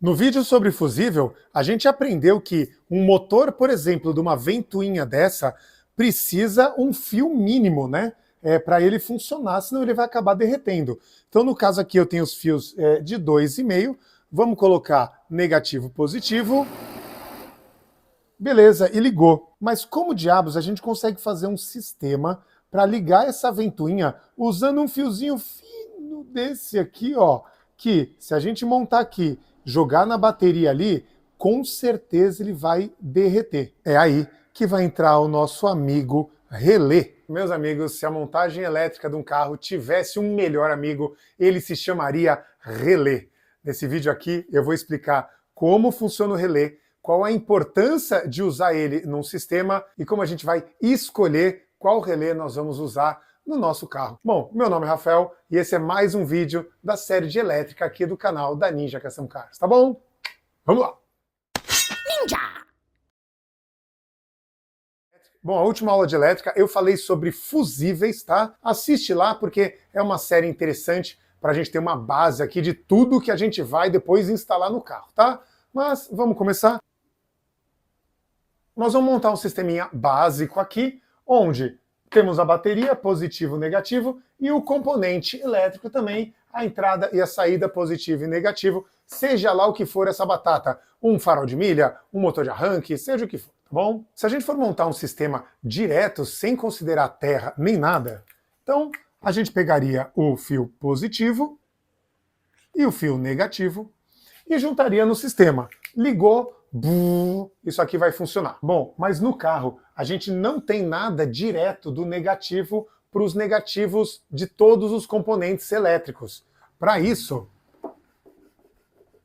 No vídeo sobre fusível, a gente aprendeu que um motor, por exemplo, de uma ventoinha dessa, precisa um fio mínimo, né? Para ele funcionar, senão ele vai acabar derretendo. Então, no caso aqui, eu tenho os fios de 2,5. Vamos colocar negativo, positivo. Beleza, e ligou. Mas como diabos a gente consegue fazer um sistema para ligar essa ventoinha usando um fiozinho fino desse aqui, ó, que se a gente montar aqui, jogar na bateria ali, com certeza ele vai derreter. É aí que vai entrar o nosso amigo relé. Meus amigos, se a montagem elétrica de um carro tivesse um melhor amigo, ele se chamaria relé. Nesse vídeo aqui eu vou explicar como funciona o relé, qual a importância de usar ele num sistema e como a gente vai escolher qual relé nós vamos usar no nosso carro. Bom, meu nome é Rafael e esse é mais um vídeo da série de elétrica aqui do canal da Ninja Custom Cars, tá bom? Vamos lá! Ninja! Bom, a última aula de elétrica eu falei sobre fusíveis, tá? Assiste lá porque é uma série interessante para a gente ter uma base aqui de tudo que a gente vai depois instalar no carro, tá? Mas vamos começar. Nós vamos montar um sisteminha básico aqui, onde temos a bateria, positivo e negativo, e o componente elétrico também, a entrada e a saída positivo e negativo, seja lá o que for essa batata, um farol de milha, um motor de arranque, seja o que for, tá bom? Se a gente for montar um sistema direto, sem considerar terra nem nada, então a gente pegaria o fio positivo e o fio negativo e juntaria no sistema. Ligou, isso aqui vai funcionar. Bom, mas no carro a gente não tem nada direto do negativo para os negativos de todos os componentes elétricos. Para isso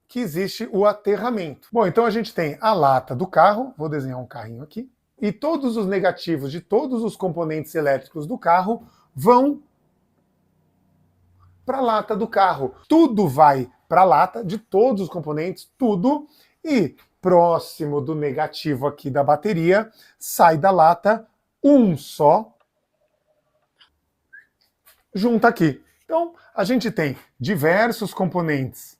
que existe o aterramento. Bom, então a gente tem a lata do carro, vou desenhar um carrinho aqui, e todos os negativos de todos os componentes elétricos do carro vão para a lata do carro. Tudo vai para a lata de todos os componentes, tudo, e próximo do negativo aqui da bateria, sai da lata um só, junta aqui. Então, a gente tem diversos componentes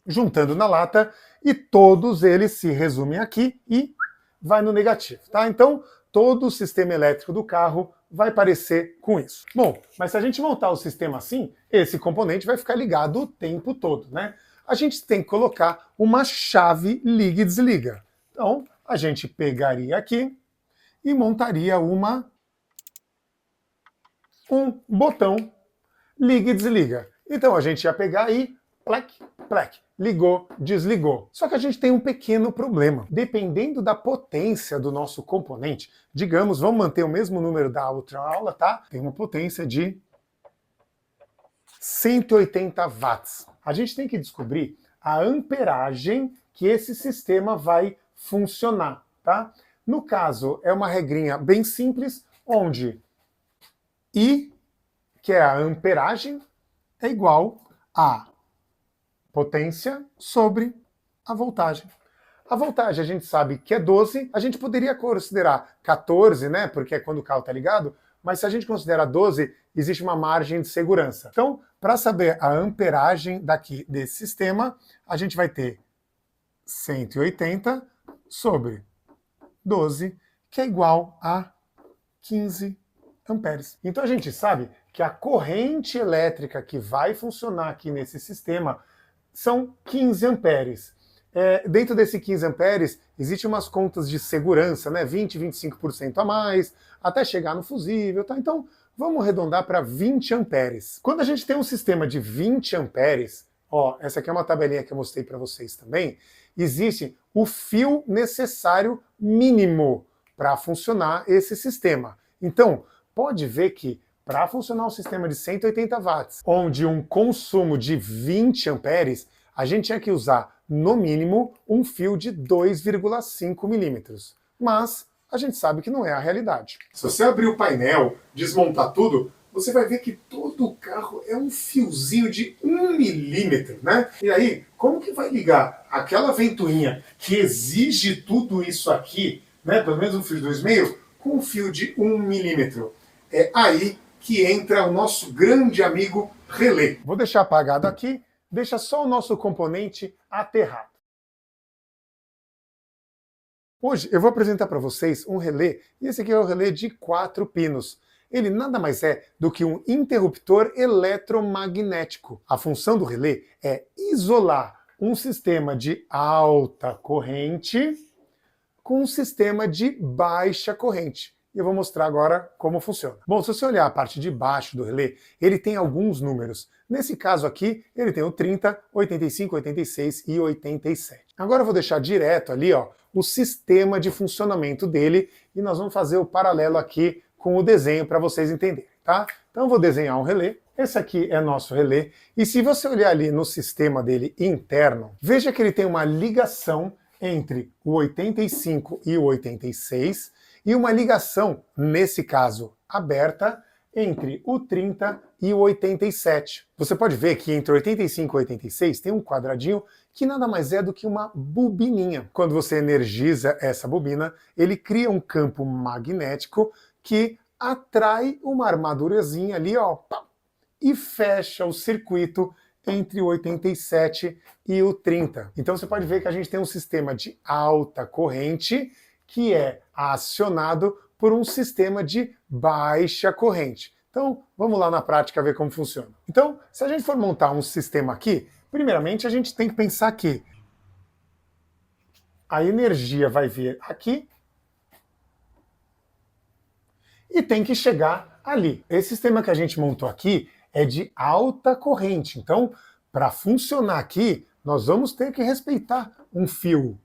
juntando na lata e todos eles se resumem aqui e vai no negativo, tá? Então, todo o sistema elétrico do carro vai parecer com isso. Bom, mas se a gente montar o sistema assim, esse componente vai ficar ligado o tempo todo, né? A gente tem que colocar uma chave liga e desliga. Então, a gente pegaria aqui e montaria um botão liga e desliga. Então, a gente ia pegar aí, plec, plec, ligou, desligou. Só que a gente tem um pequeno problema. Dependendo da potência do nosso componente, digamos, vamos manter o mesmo número da outra aula, tá? Tem uma potência de 180 watts. A gente tem que descobrir a amperagem que esse sistema vai funcionar, tá? No caso, é uma regrinha bem simples, onde I, que é a amperagem, é igual a potência sobre a voltagem. A voltagem a gente sabe que é 12, a gente poderia considerar 14, né, porque é quando o carro está ligado, mas se a gente considerar 12, existe uma margem de segurança. Então, para saber a amperagem daqui desse sistema, a gente vai ter 180 sobre 12, que é igual a 15 amperes. Então a gente sabe que a corrente elétrica que vai funcionar aqui nesse sistema são 15 amperes. Dentro desse 15 amperes, existem umas contas de segurança, né? 20, 25% a mais, até chegar no fusível, tá? Então, vamos arredondar para 20 amperes. Quando a gente tem um sistema de 20 amperes, ó, essa aqui é uma tabelinha que eu mostrei para vocês também, existe o fio necessário mínimo para funcionar esse sistema. Então, pode ver que para funcionar um sistema de 180 watts, onde um consumo de 20 amperes, a gente tinha que usar, no mínimo, um fio de 2,5 milímetros. Mas a gente sabe que não é a realidade. Se você abrir o painel, desmontar tudo, você vai ver que todo o carro é um fiozinho de 1 milímetro, né? E aí, como que vai ligar aquela ventoinha que exige tudo isso aqui, né, pelo menos um fio de 2,5, com um fio de 1 milímetro? É aí que entra o nosso grande amigo relé. Vou deixar apagado aqui, deixa só o nosso componente aterrado. Hoje eu vou apresentar para vocês um relé, e esse aqui é o relé de 4 pinos. Ele nada mais é do que um interruptor eletromagnético. A função do relé é isolar um sistema de alta corrente com um sistema de baixa corrente. E eu vou mostrar agora como funciona. Bom, se você olhar a parte de baixo do relé, ele tem alguns números. Nesse caso aqui, ele tem o 30, 85, 86 e 87. Agora eu vou deixar direto ali, ó, o sistema de funcionamento dele e nós vamos fazer o paralelo aqui com o desenho para vocês entenderem, tá? Então eu vou desenhar um relé. Esse aqui é nosso relé. E se você olhar ali no sistema dele interno, veja que ele tem uma ligação entre o 85 e o 86 e uma ligação, nesse caso, aberta, entre o 30 e o 87. Você pode ver que entre 85 e 86 tem um quadradinho que nada mais é do que uma bobininha. Quando você energiza essa bobina, ele cria um campo magnético que atrai uma armadurazinha ali, ó, e fecha o circuito entre o 87 e o 30. Então você pode ver que a gente tem um sistema de alta corrente que é acionado por um sistema de baixa corrente. Então, vamos lá na prática ver como funciona. Então, se a gente for montar um sistema aqui, primeiramente a gente tem que pensar que a energia vai vir aqui e tem que chegar ali. Esse sistema que a gente montou aqui é de alta corrente. Então, para funcionar aqui, nós vamos ter que respeitar um fio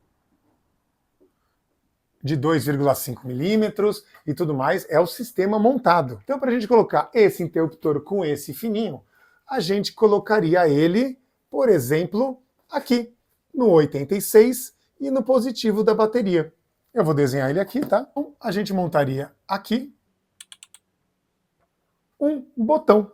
de 2,5 milímetros e tudo mais, é o sistema montado. Então, para a gente colocar esse interruptor com esse fininho, a gente colocaria ele, por exemplo, aqui, no 86 e no positivo da bateria. Eu vou desenhar ele aqui, tá? Então, a gente montaria aqui um botão.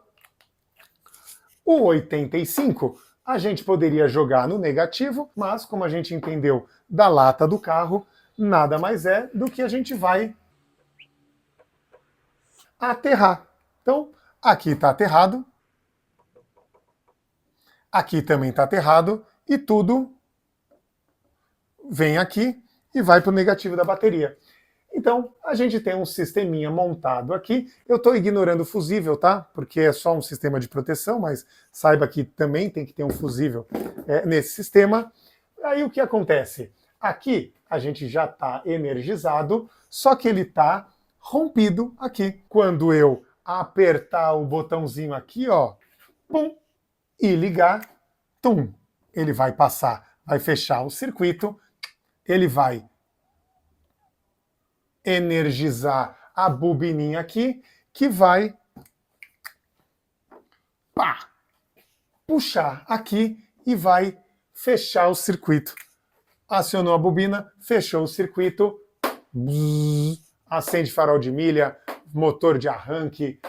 O 85 a gente poderia jogar no negativo, mas como a gente entendeu da lata do carro, nada mais é do que a gente vai aterrar. Então, aqui está aterrado, aqui também está aterrado, e tudo vem aqui e vai para o negativo da bateria. Então, a gente tem um sisteminha montado aqui. Eu estou ignorando o fusível, tá? Porque é só um sistema de proteção, mas saiba que também tem que ter um fusível nesse sistema. Aí o que acontece? Aqui a gente já está energizado, só que ele está rompido aqui. Quando eu apertar o botãozinho aqui, ó, pum, e ligar, tum, ele vai passar, vai fechar o circuito, ele vai energizar a bobininha aqui, que vai puxar aqui e vai fechar o circuito. Acionou a bobina, fechou o circuito, acende farol de milha, motor de arranque,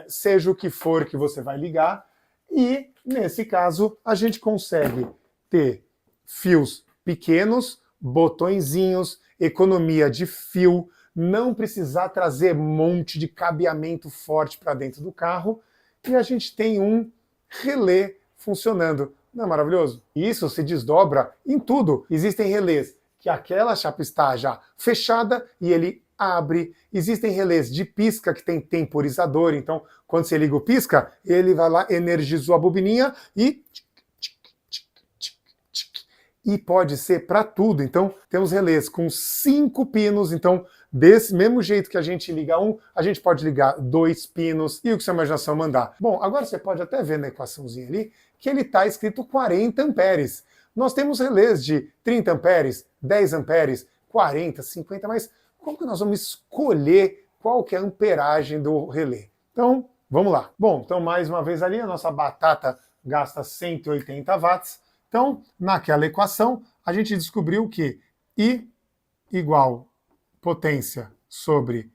seja o que for que você vai ligar, e nesse caso a gente consegue ter fios pequenos, botõezinhos, economia de fio, não precisar trazer um monte de cabeamento forte para dentro do carro, e a gente tem um relé funcionando. Não é maravilhoso? Isso se desdobra em tudo. Existem relés que aquela chapa está já fechada e ele abre. Existem relés de pisca que tem temporizador, então quando você liga o pisca, ele vai lá, energizou a bobininha e pode ser para tudo. Então, temos relés com 5 pinos, então, desse mesmo jeito que a gente liga um, a gente pode ligar 2 pinos, e o que sua imaginação mandar. Bom, agora você pode até ver na equaçãozinha ali, que ele está escrito 40 amperes. Nós temos relés de 30 amperes, 10 amperes, 40, 50, mas como que nós vamos escolher qual que é a amperagem do relé? Então, vamos lá. Bom, então mais uma vez ali, a nossa batata gasta 180 watts, então, naquela equação, a gente descobriu que I igual potência sobre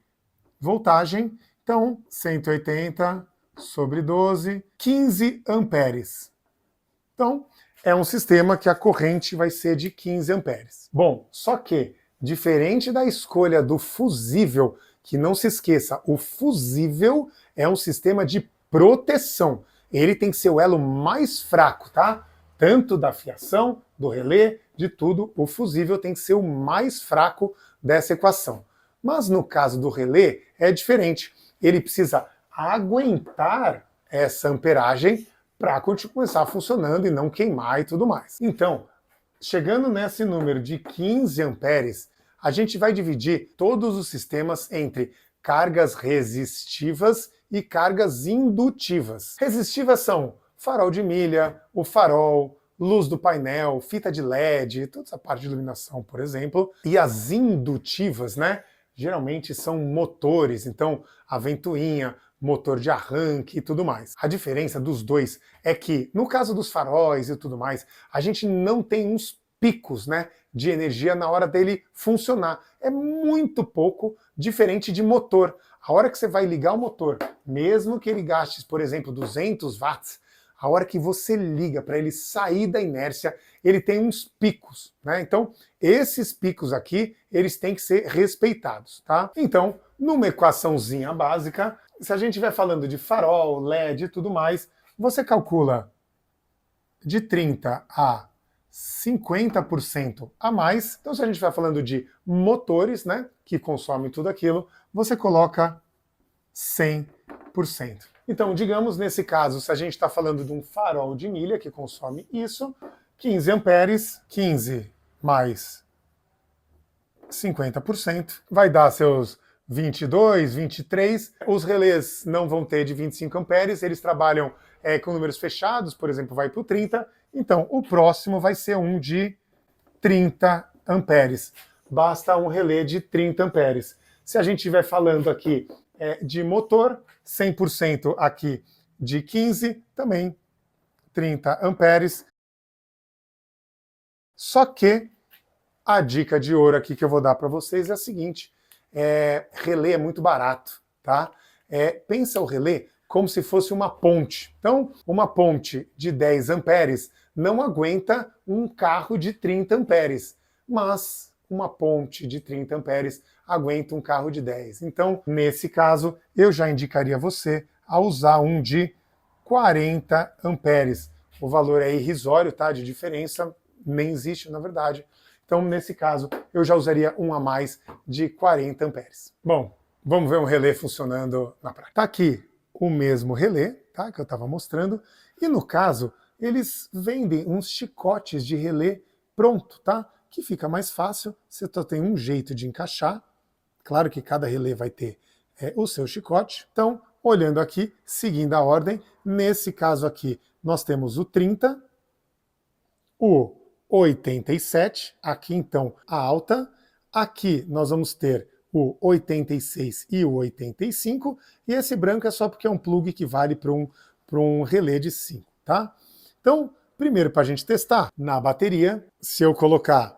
voltagem, então 180 sobre 12, 15 amperes. Então, é um sistema que a corrente vai ser de 15 amperes. Bom, só que, diferente da escolha do fusível, que não se esqueça, o fusível é um sistema de proteção. Ele tem que ser o elo mais fraco, tá? tanto da fiação, do relé, de tudo, o fusível tem que ser o mais fraco dessa equação. Mas no caso do relé é diferente. Ele precisa aguentar essa amperagem para começar funcionando e não queimar e tudo mais. Então, chegando nesse número de 15 amperes, a gente vai dividir todos os sistemas entre cargas resistivas e cargas indutivas. Resistivas são farol de milha, o farol, luz do painel, fita de LED, toda essa parte de iluminação, por exemplo. E as indutivas, né? Geralmente são motores, então a ventoinha, motor de arranque e tudo mais. A diferença dos dois é que, no caso dos faróis e tudo mais, a gente não tem uns picos, né, de energia na hora dele funcionar. É muito pouco, diferente de motor. A hora que você vai ligar o motor, mesmo que ele gaste, por exemplo, 200 watts, a hora que você liga para ele sair da inércia, ele tem uns picos, né? Então, esses picos aqui, eles têm que ser respeitados, tá? Então, numa equaçãozinha básica, se a gente estiver falando de farol, LED e tudo mais, você calcula de 30 a 50% a mais. Então, se a gente estiver falando de motores, né, que consomem tudo aquilo, você coloca 100%. Então, digamos, nesse caso, se a gente está falando de um farol de milha que consome isso, 15 amperes, 15 mais 50%, vai dar seus 22, 23. Os relés não vão ter de 25 amperes, eles trabalham com números fechados, por exemplo, vai para o 30. Então, o próximo vai ser um de 30 amperes. Basta um relé de 30 amperes. Se a gente estiver falando aqui de motor, 100% aqui de 15, também 30 amperes. Só que a dica de ouro aqui que eu vou dar para vocês é a seguinte: relé é muito barato, tá? Pensa o relé como se fosse uma ponte. Então, uma ponte de 10 amperes não aguenta um carro de 30 amperes, mas uma ponte de 30 amperes aguenta um carro de 10. Então, nesse caso, eu já indicaria você a usar um de 40 amperes. O valor é irrisório, tá? De diferença, nem existe, na verdade. Então, nesse caso, eu já usaria um a mais de 40 amperes. Bom, vamos ver um relé funcionando na prática. Tá aqui o mesmo relé, tá? Que eu estava mostrando. E no caso, eles vendem uns chicotes de relé pronto, tá? Que fica mais fácil, você só tem um jeito de encaixar. Claro que cada relé vai ter o seu chicote. Então, olhando aqui, seguindo a ordem, nesse caso aqui, nós temos o 30, o 87, aqui então a alta, aqui nós vamos ter o 86 e o 85, e esse branco é só porque é um plug que vale para um relé de 5, tá? Então, primeiro para a gente testar, na bateria, se eu colocar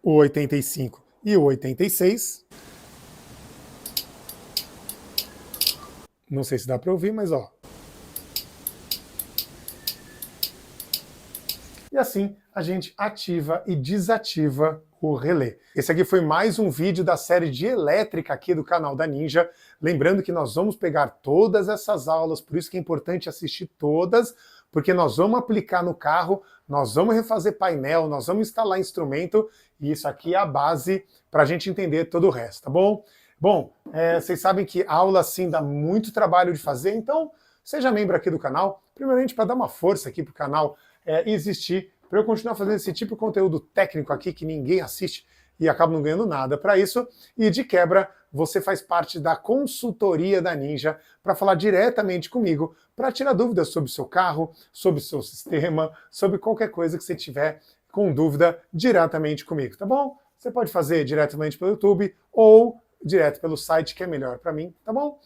o 85 e o 86, não sei se dá para ouvir, mas ó. E assim a gente ativa e desativa o relé. Esse aqui foi mais um vídeo da série de elétrica aqui do canal da Ninja. Lembrando que nós vamos pegar todas essas aulas, por isso que é importante assistir todas, porque nós vamos aplicar no carro, nós vamos refazer painel, nós vamos instalar instrumento, e isso aqui é a base para a gente entender todo o resto, tá bom? Bom, vocês sabem que aula assim dá muito trabalho de fazer, então seja membro aqui do canal, primeiramente para dar uma força aqui para o canal existir, para eu continuar fazendo esse tipo de conteúdo técnico aqui que ninguém assiste e acaba não ganhando nada para isso, e de quebra você faz parte da consultoria da Ninja para falar diretamente comigo, para tirar dúvidas sobre o seu carro, sobre o seu sistema, sobre qualquer coisa que você tiver com dúvida diretamente comigo, tá bom? Você pode fazer diretamente pelo YouTube ou direto pelo site, que é melhor para mim, tá bom?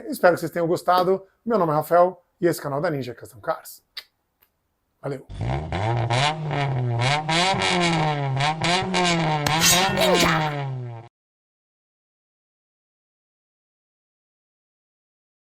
Espero que vocês tenham gostado. Meu nome é Rafael e esse é o canal da Ninja Custom Cars. Valeu!